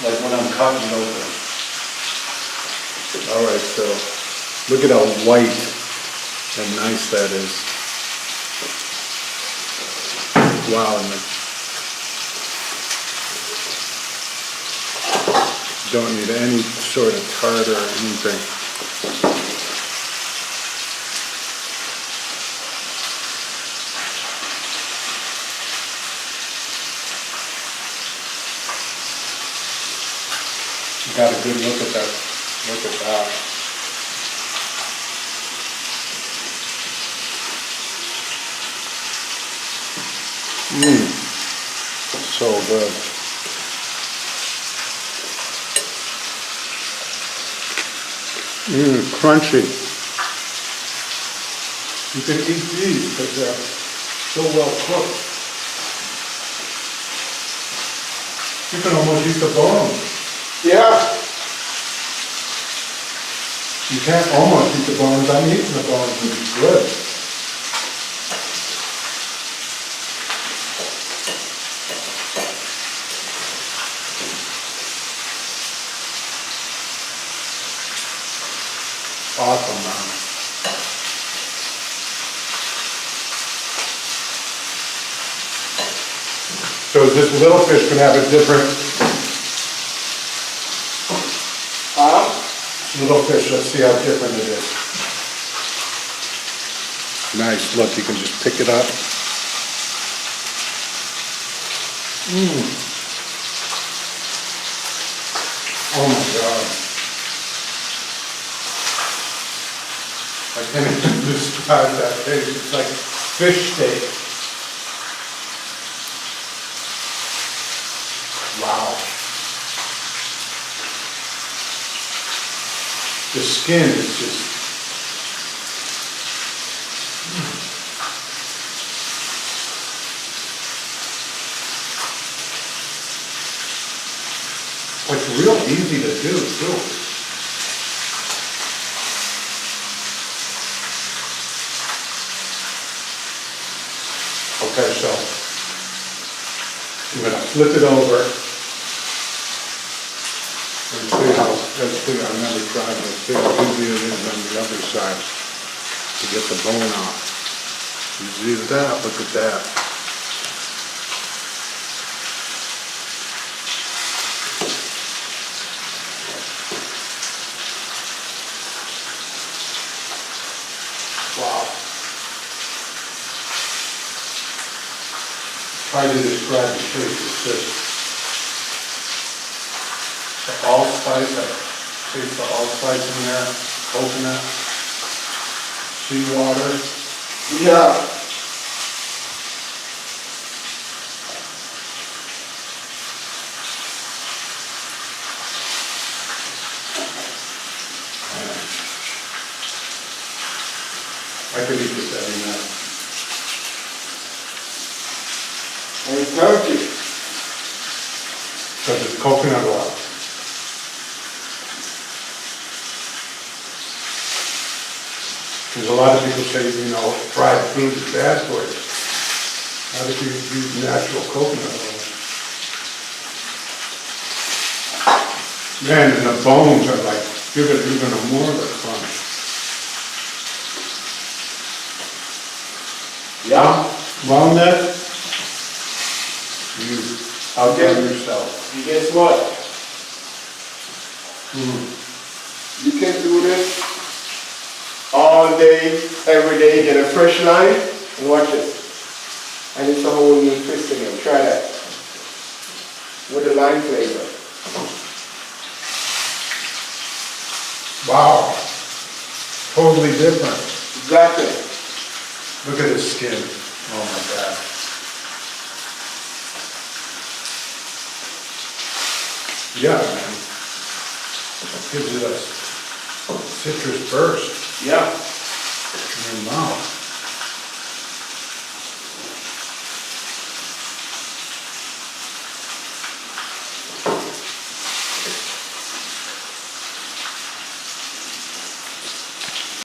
like when I'm cutting it open. All right, so look at how white and nice that is. Wow, and don't need any sort of tartar or anything. Got a good look at that. Look at that. So good. Crunchy. You can eat these because they're so well cooked. You can almost eat the bone. Yeah. You can't almost eat the bones. I'm eating the bones and it's good. Awesome, man. So this little fish can have a different little fish, let's see how different it is. Nice, look, you can just pick it up. Oh my God. I can't even describe that taste. It's like fish steak. Wow. The skin is just, it's real easy to do too. Okay, so I'm going to flip it over. And see how, let's see, I've never tried it, let's see how easy it is on the other side to get the bone off. Easy as that, look at that. Wow. Try to describe the taste, it's just the allspice, I taste the allspice in there, coconut, seawater. Yeah. I could eat this every night. And it's healthy. Because it's coconut oil. There's a lot of people say, you know, fried food is bad for you. How if you use natural coconut oil? Man, and the bones are like, give it even more of a crunch. Yeah. Well, Ned, you outdone Okay. yourself. And guess what? You can do this all day, every day, get a fresh line, and watch this. And it's a whole new twist again. Try that. With the lime flavor. Wow. Totally different. Exactly. Look at his skin. Oh my God. Yeah, man. Gives it a citrus burst Yeah. in your mouth.